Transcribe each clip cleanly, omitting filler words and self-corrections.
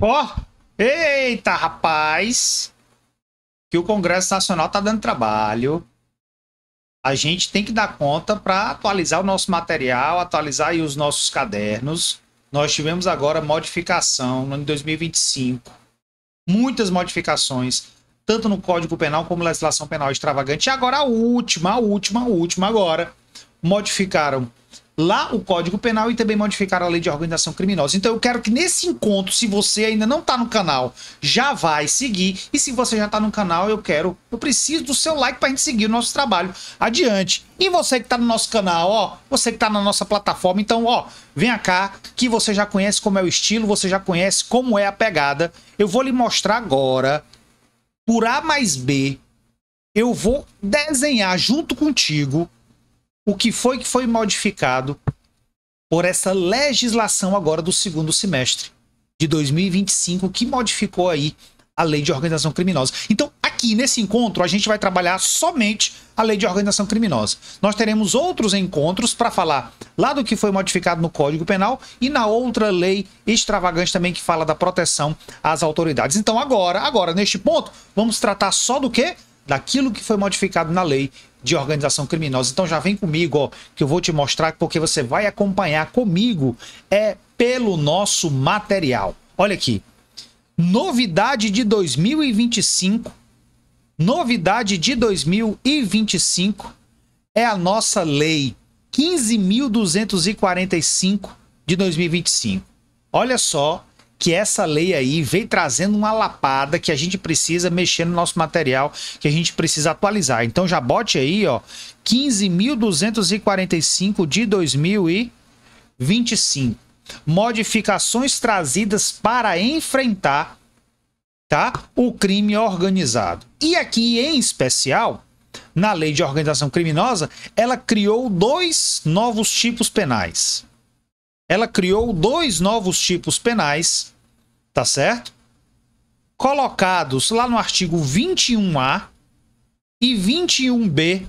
Ó, eita, rapaz, que o Congresso Nacional tá dando trabalho. A gente tem que dar conta para atualizar o nosso material, atualizar aí os nossos cadernos. Nós tivemos agora modificação no ano de 2025. Muitas modificações, tanto no Código Penal como legislação penal extravagante. E agora a última agora. Modificaram lá o Código Penal e também modificaram a Lei de Organização Criminosa. Então eu quero que nesse encontro, se você ainda não está no canal, já vai seguir. E se você já está no canal, eu preciso do seu like para a gente seguir o nosso trabalho adiante. E você que está no nosso canal, ó, você que está na nossa plataforma, então, ó, venha cá, que você já conhece como é o estilo, você já conhece como é a pegada. Eu vou lhe mostrar agora, por A mais B, eu vou desenhar junto contigo o que foi modificado por essa legislação agora do segundo semestre de 2025, que modificou aí a Lei de Organização Criminosa. Então, aqui nesse encontro, a gente vai trabalhar somente a Lei de Organização Criminosa. Nós teremos outros encontros para falar lá do que foi modificado no Código Penal e na outra lei extravagante também que fala da proteção às autoridades. Então, agora neste ponto, vamos tratar só do quê? Daquilo que foi modificado na Lei de Organização Criminosa. Então já vem comigo, ó, que eu vou te mostrar, porque você vai acompanhar comigo pelo nosso material. Olha aqui. Novidade de 2025. Novidade de 2025 é a nossa Lei 15.245 de 2025. Olha só que essa lei aí veio trazendo uma lapada que a gente precisa mexer no nosso material, que a gente precisa atualizar. Então já bote aí, ó, 15.245 de 2025. Modificações trazidas para enfrentar, tá, o crime organizado. E aqui, em especial, na Lei de Organização Criminosa, ela criou dois novos tipos penais. Ela criou dois novos tipos penais, tá certo? Colocados lá no artigo 21A e 21B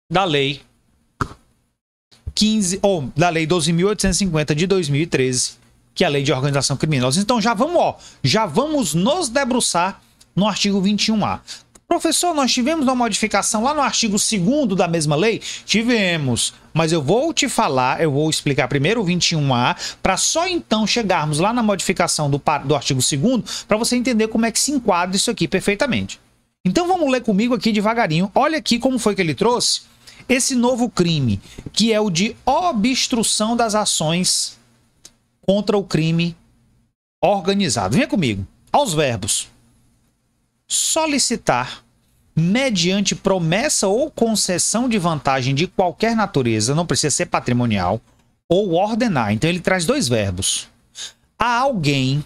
da Lei 12.850 de 2013, que é a Lei de Organização Criminosa. Então já vamos nos debruçar no artigo 21A. Professor, nós tivemos uma modificação lá no artigo 2º da mesma lei? Tivemos, mas eu vou te falar, eu vou explicar primeiro o 21A, para só então chegarmos lá na modificação do artigo 2º, para você entender como é que se enquadra isso aqui perfeitamente. Então vamos ler comigo aqui devagarinho. Olha aqui como foi que ele trouxe esse novo crime, que é o de obstrução das ações contra o crime organizado. Venha comigo. Aos verbos: solicitar, mediante promessa ou concessão de vantagem de qualquer natureza, não precisa ser patrimonial, ou ordenar. Então ele traz dois verbos. A alguém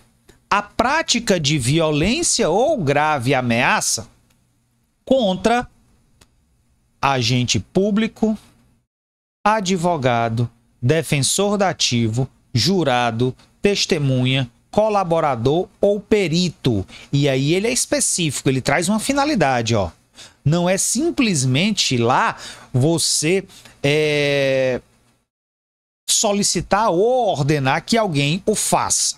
a prática de violência ou grave ameaça contra agente público, advogado, defensor dativo, jurado, testemunha, colaborador ou perito. E aí ele é específico, ele traz uma finalidade, ó. Não é simplesmente lá você solicitar ou ordenar que alguém o faça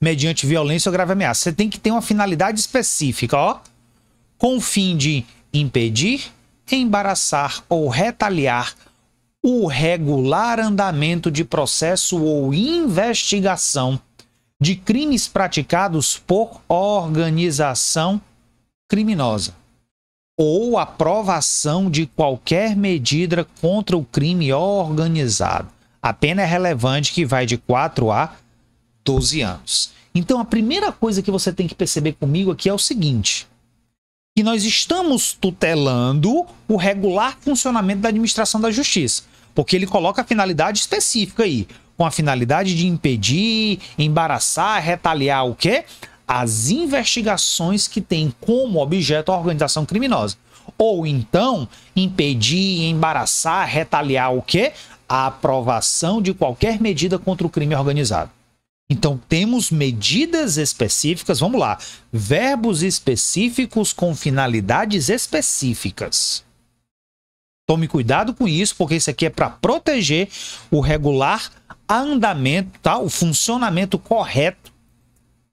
mediante violência ou grave ameaça. Você tem que ter uma finalidade específica, ó, com o fim de impedir, embaraçar ou retaliar o regular andamento de processo ou investigação de crimes praticados por organização criminosa, ou aprovação de qualquer medida contra o crime organizado. A pena é relevante, que vai de 4 a 12 anos. Então a primeira coisa que você tem que perceber comigo aqui é o seguinte: que nós estamos tutelando o regular funcionamento da administração da justiça, porque ele coloca a finalidade específica aí, com a finalidade de impedir, embaraçar, retaliar o quê? As investigações que têm como objeto a organização criminosa. Ou então, impedir, embaraçar, retaliar o quê? A aprovação de qualquer medida contra o crime organizado. Então, temos medidas específicas, vamos lá, verbos específicos com finalidades específicas. Tome cuidado com isso, porque isso aqui é para proteger o regular andamento, tá? O funcionamento correto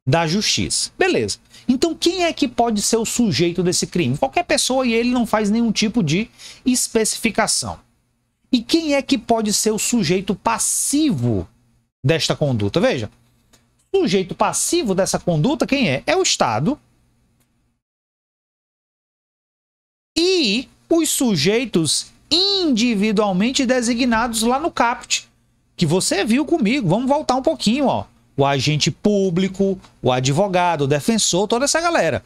da justiça. Beleza. Então, quem é que pode ser o sujeito desse crime? Qualquer pessoa, e ele não faz nenhum tipo de especificação. E quem é que pode ser o sujeito passivo desta conduta? Veja, o sujeito passivo dessa conduta, quem é? É o Estado. E os sujeitos individualmente designados lá no caput, que você viu comigo. Vamos voltar um pouquinho, ó. O agente público, o advogado, o defensor, toda essa galera.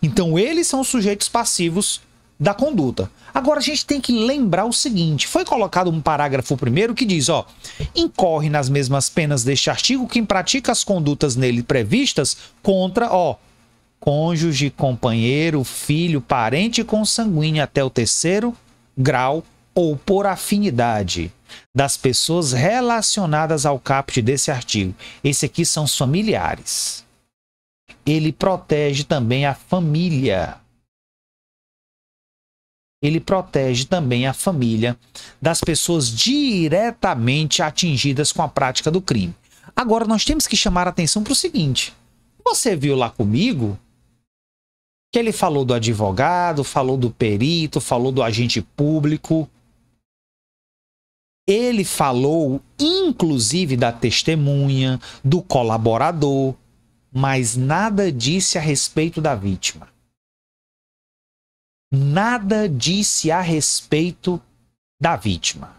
Então, eles são os sujeitos passivos da conduta. Agora, a gente tem que lembrar o seguinte: foi colocado um parágrafo primeiro que diz, ó, incorre nas mesmas penas deste artigo quem pratica as condutas nele previstas contra, ó, cônjuge, companheiro, filho, parente consanguíneo até o 3º grau ou por afinidade das pessoas relacionadas ao caput desse artigo. Esse aqui são os familiares. Ele protege também a família. Ele protege também a família das pessoas diretamente atingidas com a prática do crime. Agora, nós temos que chamar a atenção para o seguinte: você viu lá comigo que ele falou do advogado, falou do perito, falou do agente público. Ele falou, inclusive, da testemunha, do colaborador, mas nada disse a respeito da vítima. Nada disse a respeito da vítima.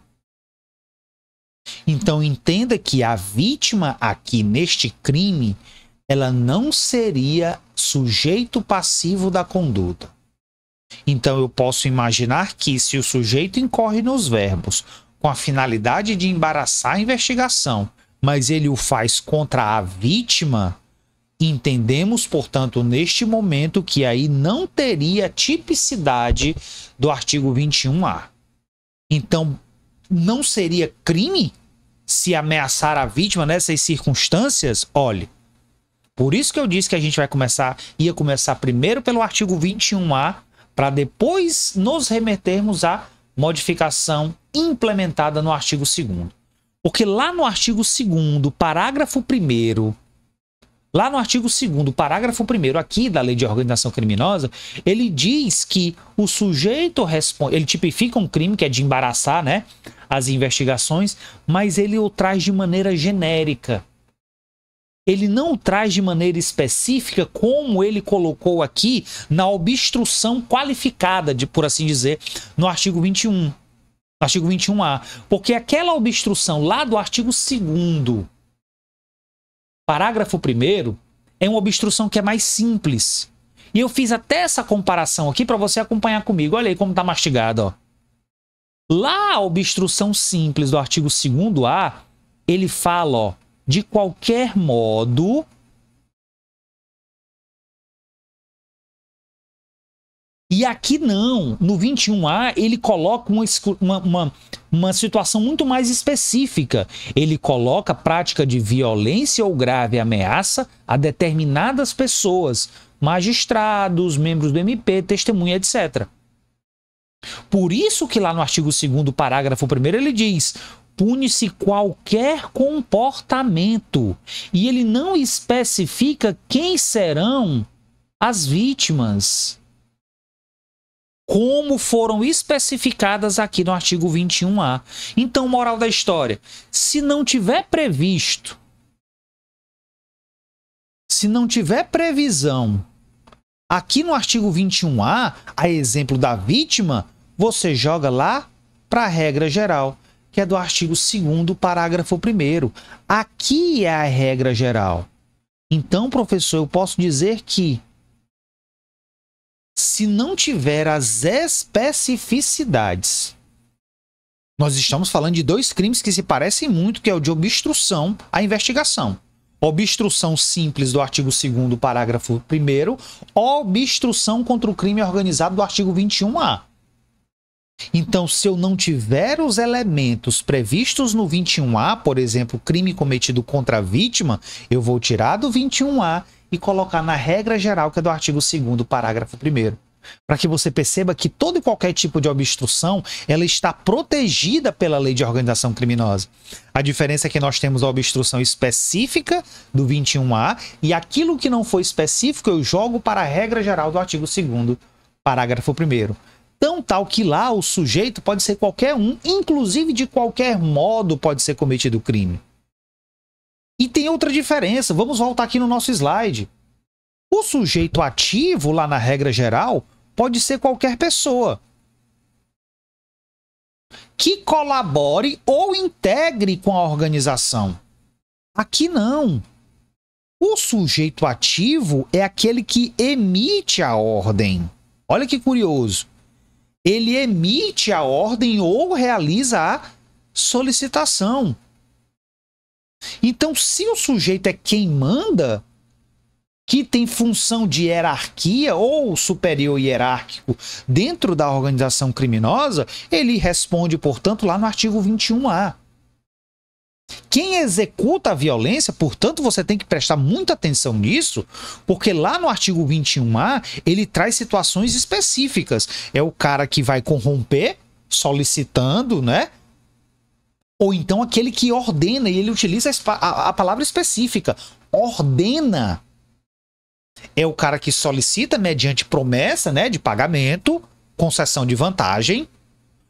Então, entenda que a vítima aqui neste crime, ela não seria sujeito passivo da conduta. Então, eu posso imaginar que se o sujeito incorre nos verbos com a finalidade de embaraçar a investigação, mas ele o faz contra a vítima, entendemos, portanto, neste momento que aí não teria tipicidade do artigo 21A. Então, não seria crime se ameaçar a vítima nessas circunstâncias? Olhe, por isso que eu disse que a gente ia começar primeiro pelo artigo 21A, para depois nos remetermos à modificação implementada no artigo 2º. Porque lá no artigo 2º, parágrafo 1º, lá no artigo 2º, parágrafo 1º aqui da Lei de Organização Criminosa, ele diz que o sujeito ele tipifica um crime que é de embaraçar, né, as investigações, mas ele o traz de maneira genérica. Ele não o traz de maneira específica, como ele colocou aqui na obstrução qualificada, por assim dizer, no artigo 21. Artigo 21A. Porque aquela obstrução lá do artigo 2º, parágrafo 1º, é uma obstrução que é mais simples. E eu fiz até essa comparação aqui para você acompanhar comigo. Olha aí como está mastigado, ó. Lá a obstrução simples do artigo 2º-A, ele fala, ó, de qualquer modo, e aqui não, no 21A ele coloca uma situação muito mais específica. Ele coloca prática de violência ou grave ameaça a determinadas pessoas, magistrados, membros do MP, testemunha, etc. Por isso que lá no artigo 2º, parágrafo 1º, ele diz: pune-se qualquer comportamento. E ele não especifica quem serão as vítimas, como foram especificadas aqui no artigo 21A. Então, moral da história: se não tiver previsto, se não tiver previsão aqui no artigo 21A, a exemplo da vítima, você joga lá para a regra geral, que é do artigo 2º, parágrafo 1º. Aqui é a regra geral. Então, professor, eu posso dizer que se não tiver as especificidades, nós estamos falando de dois crimes que se parecem muito, que é o de obstrução à investigação. Obstrução simples do artigo 2º, parágrafo 1º, obstrução contra o crime organizado do artigo 21A. Então, se eu não tiver os elementos previstos no 21A, por exemplo, crime cometido contra a vítima, eu vou tirar do 21A e colocar na regra geral, que é do artigo 2º, parágrafo 1º. Para que você perceba que todo e qualquer tipo de obstrução, ela está protegida pela lei de organização criminosa. A diferença é que nós temos a obstrução específica do 21A e aquilo que não foi específico eu jogo para a regra geral do artigo 2º, parágrafo 1º. Tão tal que lá o sujeito pode ser qualquer um, inclusive de qualquer modo pode ser cometido o crime. E tem outra diferença, vamos voltar aqui no nosso slide. O sujeito ativo, lá na regra geral, pode ser qualquer pessoa que colabore ou integre com a organização. Aqui não. O sujeito ativo é aquele que emite a ordem. Olha que curioso. Ele emite a ordem ou realiza a solicitação. Então, se o sujeito é quem manda, que tem função de hierarquia ou superior hierárquico dentro da organização criminosa, ele responde, portanto, lá no artigo 21A. Quem executa a violência, portanto, você tem que prestar muita atenção nisso, porque lá no artigo 21A, ele traz situações específicas. É o cara que vai corromper, solicitando, né? Ou então aquele que ordena, e ele utiliza a palavra específica, ordena. É o cara que solicita mediante promessa, né, de pagamento, concessão de vantagem,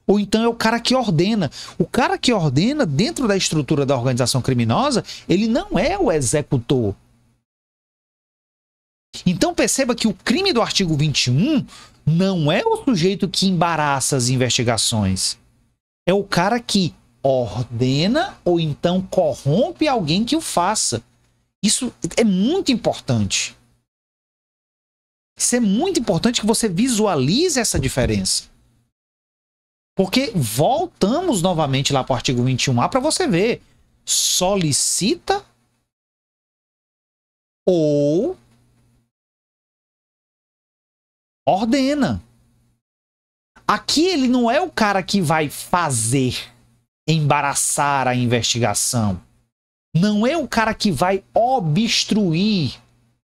ou então é o cara que ordena. O cara que ordena dentro da estrutura da organização criminosa, ele não é o executor. Então perceba que o crime do artigo 21 não é o sujeito que embaraça as investigações. É o cara que ordena ou então corrompe alguém que o faça. Isso é muito importante. Isso é muito importante que você visualize essa diferença. Porque voltamos novamente lá para o artigo 21A para você ver. Solicita ou ordena. Aqui ele não é o cara que vai fazer, embaraçar a investigação. Não é o cara que vai obstruir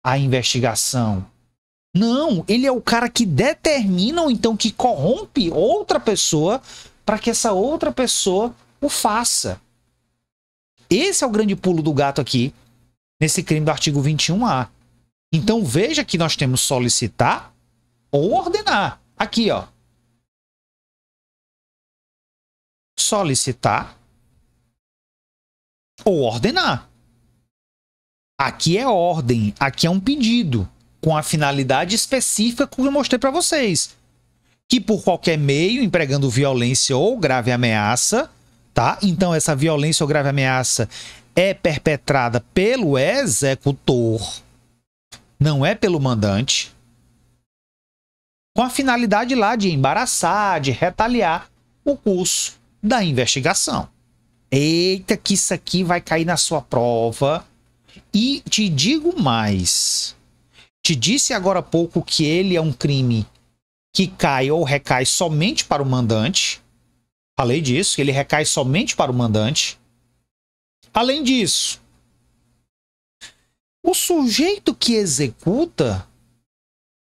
a investigação. Não, ele é o cara que determina ou então que corrompe outra pessoa para que essa outra pessoa o faça. Esse é o grande pulo do gato aqui, nesse crime do artigo 21A. Então veja que nós temos solicitar ou ordenar. Aqui, ó. Solicitar ou ordenar. Aqui é ordem, aqui é um pedido, com a finalidade específica que eu mostrei para vocês. Que por qualquer meio, empregando violência ou grave ameaça, tá? Então essa violência ou grave ameaça é perpetrada pelo executor, não é pelo mandante, com a finalidade lá de embaraçar, de retaliar o curso da investigação. Eita, que isso aqui vai cair na sua prova. E te digo mais. Te disse agora há pouco que ele é um crime que cai ou recai somente para o mandante. Falei disso, que ele recai somente para o mandante. Além disso, o sujeito que executa,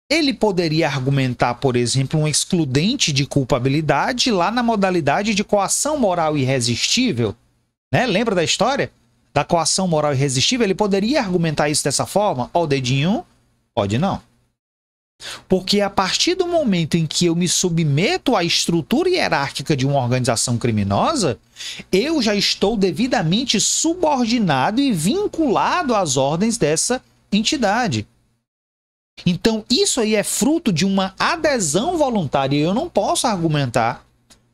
ele poderia argumentar, por exemplo, um excludente de culpabilidade lá na modalidade de coação moral irresistível. Né? Lembra da história? Da coação moral irresistível? Ele poderia argumentar isso dessa forma? Ó, o dedinho. Pode não. Porque a partir do momento em que eu me submeto à estrutura hierárquica de uma organização criminosa, eu já estou devidamente subordinado e vinculado às ordens dessa entidade. Então, isso aí é fruto de uma adesão voluntária. Eu não posso argumentar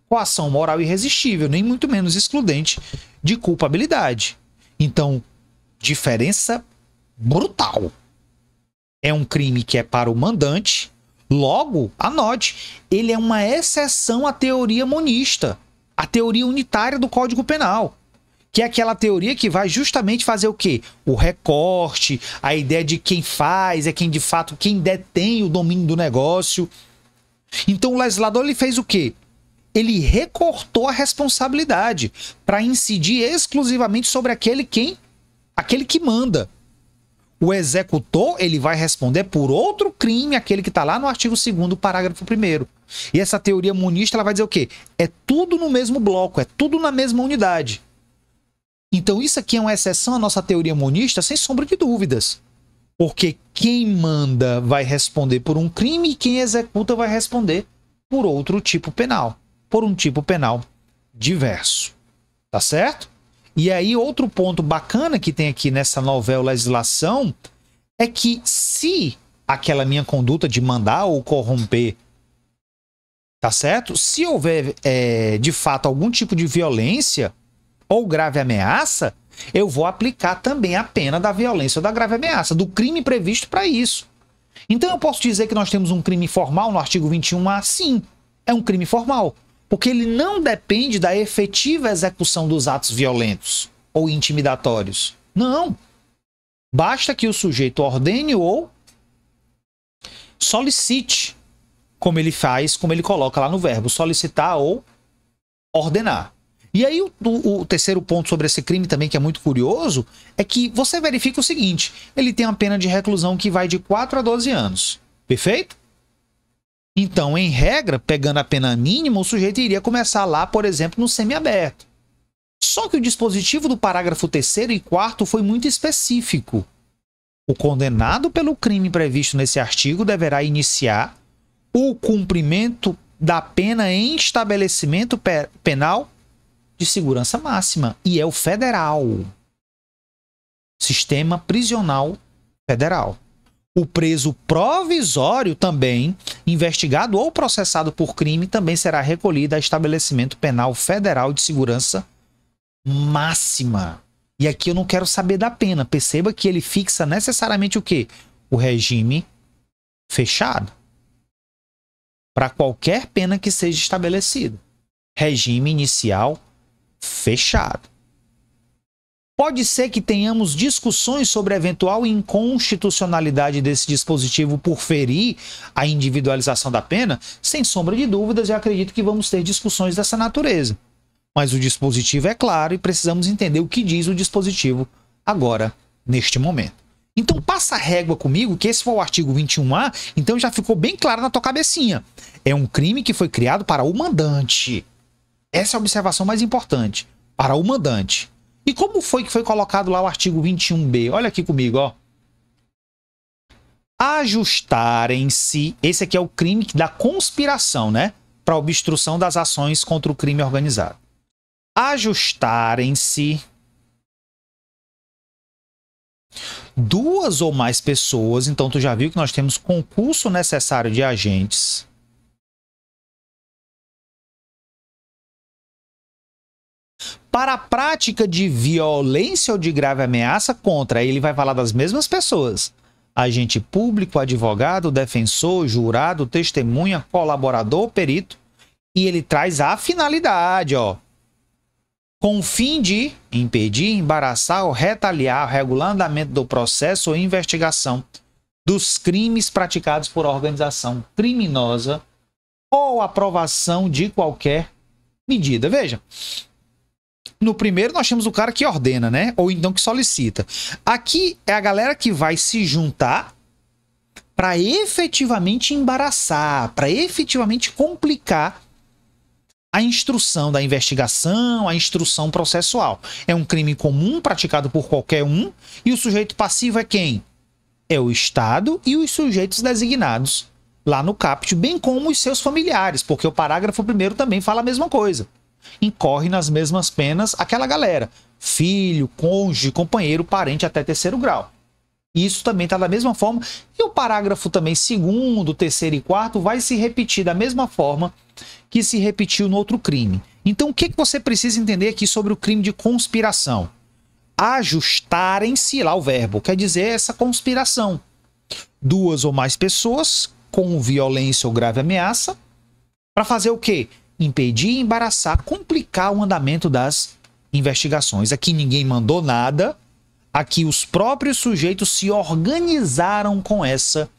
coação moral irresistível, nem muito menos excludente de culpabilidade. Então, diferença brutal. É um crime que é para o mandante. Logo, anote, ele é uma exceção à teoria monista, a teoria unitária do Código Penal, que é aquela teoria que vai justamente fazer o quê? O recorte, a ideia de quem faz, é quem de fato, quem detém o domínio do negócio. Então o legislador ele fez o quê? Ele recortou a responsabilidade para incidir exclusivamente sobre aquele que manda. O executor, ele vai responder por outro crime, aquele que está lá no artigo 2º, parágrafo 1º. E essa teoria monista, ela vai dizer o quê? É tudo no mesmo bloco, é tudo na mesma unidade. Então isso aqui é uma exceção à nossa teoria monista, sem sombra de dúvidas. Porque quem manda vai responder por um crime e quem executa vai responder por outro tipo penal. Por um tipo penal diverso. Tá certo? E aí outro ponto bacana que tem aqui nessa novela legislação é que se aquela minha conduta de mandar ou corromper, tá certo? Se houver de fato algum tipo de violência ou grave ameaça, eu vou aplicar também a pena da violência ou da grave ameaça, do crime previsto para isso. Então eu posso dizer que nós temos um crime formal no artigo 21A? Sim, é um crime formal, porque ele não depende da efetiva execução dos atos violentos ou intimidatórios. Não. Basta que o sujeito ordene ou solicite, como ele faz, como ele coloca lá no verbo, solicitar ou ordenar. E aí o terceiro ponto sobre esse crime também, que é muito curioso, é que você verifica o seguinte: ele tem uma pena de reclusão que vai de 4 a 12 anos. Perfeito? Então, em regra, pegando a pena mínima, o sujeito iria começar lá, por exemplo, no semiaberto. Só que o dispositivo do parágrafo 3º e 4º foi muito específico. O condenado pelo crime previsto nesse artigo deverá iniciar o cumprimento da pena em estabelecimento penal de segurança máxima, e é o federal. Sistema prisional federal. O preso provisório também, investigado ou processado por crime, também será recolhido a estabelecimento penal federal de segurança máxima. E aqui eu não quero saber da pena. Perceba que ele fixa necessariamente o quê? O regime fechado. Para qualquer pena que seja estabelecida. Regime inicial fechado. Pode ser que tenhamos discussões sobre a eventual inconstitucionalidade desse dispositivo por ferir a individualização da pena? Sem sombra de dúvidas, eu acredito que vamos ter discussões dessa natureza. Mas o dispositivo é claro e precisamos entender o que diz o dispositivo agora, neste momento. Então passa a régua comigo, que esse foi o artigo 21A, então já ficou bem claro na tua cabecinha. É um crime que foi criado para o mandante. Essa é a observação mais importante. Para o mandante. E como foi que foi colocado lá o artigo 21B? Olha aqui comigo, ó. Ajustarem-se. Esse aqui é o crime da conspiração, né? Para obstrução das ações contra o crime organizado. Ajustarem-se duas ou mais pessoas. Então, tu já viu que nós temos concurso necessário de agentes. Para a prática de violência ou de grave ameaça contra, ele vai falar das mesmas pessoas. Agente público, advogado, defensor, jurado, testemunha, colaborador, perito. E ele traz a finalidade, ó. Com o fim de impedir, embaraçar ou retaliar o regular andamento do processo ou investigação dos crimes praticados por organização criminosa ou aprovação de qualquer medida. Veja. No primeiro nós temos o cara que ordena, né? Ou então que solicita. Aqui é a galera que vai se juntar para efetivamente embaraçar, para efetivamente complicar a instrução da investigação, a instrução processual. É um crime comum praticado por qualquer um e o sujeito passivo é quem? É o Estado e os sujeitos designados lá no caput, bem como os seus familiares, porque o parágrafo 1º também fala a mesma coisa. Incorre nas mesmas penas aquela galera. Filho, cônjuge, companheiro, parente até 3º grau. Isso também está da mesma forma. E o parágrafo também 2º, 3º e 4º vai se repetir da mesma forma que se repetiu no outro crime. Então o que você precisa entender aqui sobre o crime de conspiração? Ajustarem-se, lá o verbo, quer dizer essa conspiração. Duas ou mais pessoas com violência ou grave ameaça para fazer o quê? Impedir, embaraçar, complicar o andamento das investigações. Aqui ninguém mandou nada, aqui os próprios sujeitos se organizaram com essa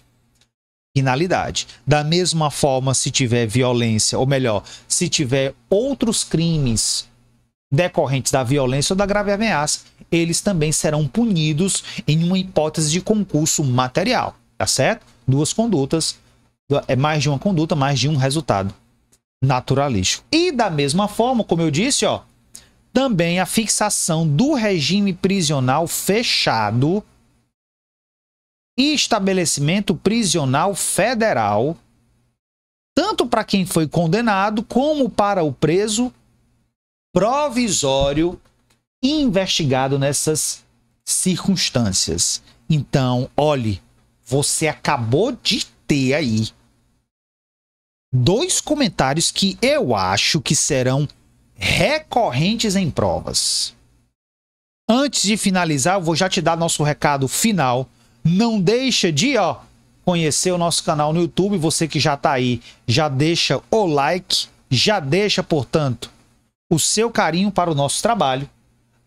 finalidade. Da mesma forma, se tiver violência, ou melhor, se tiver outros crimes decorrentes da violência ou da grave ameaça, eles também serão punidos em uma hipótese de concurso material, tá certo? Duas condutas, é mais de uma conduta, mais de um resultado naturalístico. E da mesma forma, como eu disse, ó, também a fixação do regime prisional fechado e estabelecimento prisional federal, tanto para quem foi condenado como para o preso provisório e investigado nessas circunstâncias. Então, olhe, você acabou de ter aí dois comentários que eu acho que serão recorrentes em provas. Antes de finalizar, eu vou já te dar nosso recado final. Não deixa de, conhecer o nosso canal no YouTube. Você que já está aí, já deixa o like, já deixa, portanto, o seu carinho para o nosso trabalho.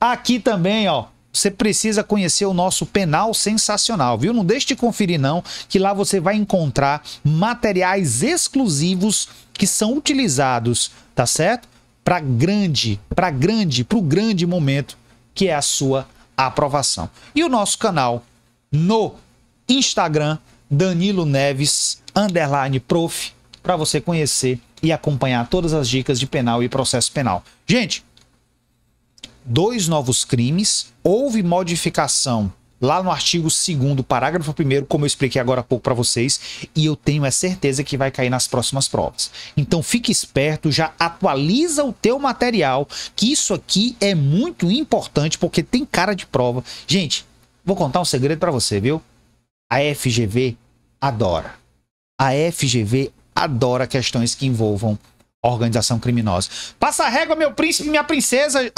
Aqui também, você precisa conhecer o nosso Penal Sensacional, viu? Não deixe de conferir não, que lá você vai encontrar materiais exclusivos que são utilizados, tá certo? Para o grande momento que é a sua aprovação. E o nosso canal no Instagram, Danilo Neves _prof, para você conhecer e acompanhar todas as dicas de penal e processo penal. Gente, 2 novos crimes, houve modificação lá no artigo 2º, parágrafo 1º, como eu expliquei agora há pouco para vocês, e eu tenho a certeza que vai cair nas próximas provas. Então fique esperto, já atualiza o teu material, que isso aqui é muito importante, porque tem cara de prova. Gente, vou contar um segredo para você, viu? A FGV adora. A FGV adora questões que envolvam organização criminosa. Passa a régua, meu príncipe, minha princesa.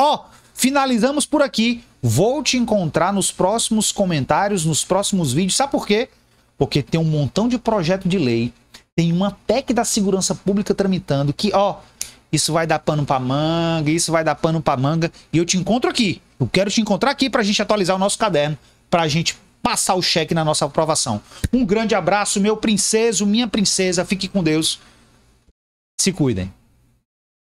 Finalizamos por aqui. Vou te encontrar nos próximos comentários, nos próximos vídeos. Sabe por quê? Porque tem um montão de projeto de lei, tem uma PEC da segurança pública tramitando que, isso vai dar pano pra manga, isso vai dar pano pra manga. E eu te encontro aqui. Eu quero te encontrar aqui pra gente atualizar o nosso caderno, pra gente passar o cheque na nossa aprovação. Um grande abraço, meu princeso, minha princesa. Fique com Deus. Se cuidem.